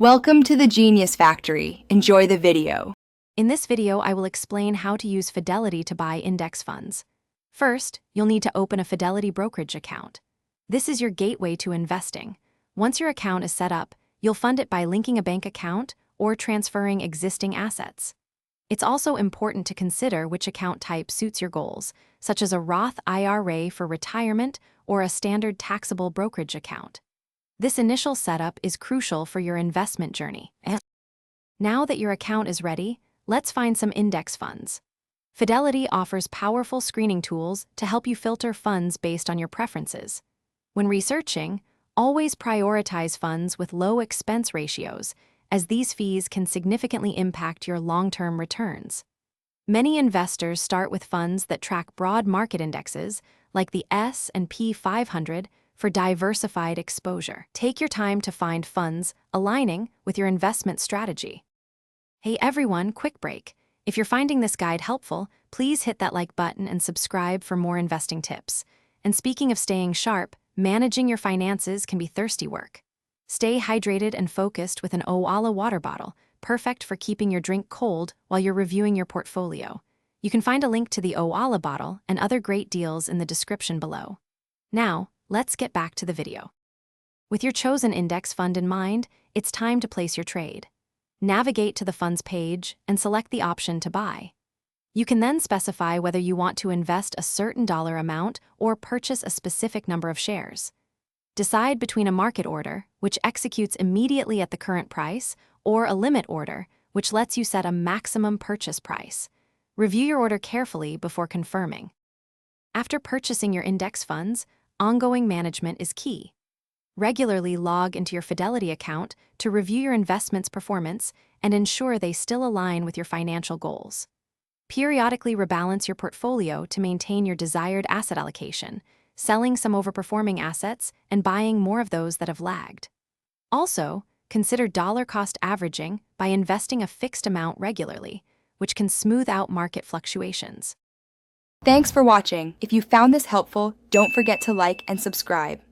Welcome to the Genius Factory. Enjoy the video. In this video, I will explain how to use Fidelity to buy index funds. First, you'll need to open a Fidelity brokerage account. This is your gateway to investing. Once your account is set up, you'll fund it by linking a bank account or transferring existing assets. It's also important to consider which account type suits your goals, such as a Roth IRA for retirement or a standard taxable brokerage account. This initial setup is crucial for your investment journey. Now that your account is ready, let's find some index funds. Fidelity offers powerful screening tools to help you filter funds based on your preferences. When researching, always prioritize funds with low expense ratios, as these fees can significantly impact your long-term returns. Many investors start with funds that track broad market indexes, like the S&P 500, for diversified exposure. Take your time to find funds aligning with your investment strategy. Hey everyone, quick break. If you're finding this guide helpful, please hit that like button and subscribe for more investing tips. And speaking of staying sharp, managing your finances can be thirsty work. Stay hydrated and focused with an Owala water bottle, perfect for keeping your drink cold while you're reviewing your portfolio. You can find a link to the Owala bottle and other great deals in the description below. Now, let's get back to the video. With your chosen index fund in mind, it's time to place your trade. Navigate to the fund's page and select the option to buy. You can then specify whether you want to invest a certain dollar amount or purchase a specific number of shares. Decide between a market order, which executes immediately at the current price, or a limit order, which lets you set a maximum purchase price. Review your order carefully before confirming. After purchasing your index funds, ongoing management is key. Regularly log into your Fidelity account to review your investment's performance and ensure they still align with your financial goals. Periodically rebalance your portfolio to maintain your desired asset allocation, selling some overperforming assets and buying more of those that have lagged. Also, consider dollar-cost averaging by investing a fixed amount regularly, which can smooth out market fluctuations. Thanks for watching. If you found this helpful, don't forget to like and subscribe.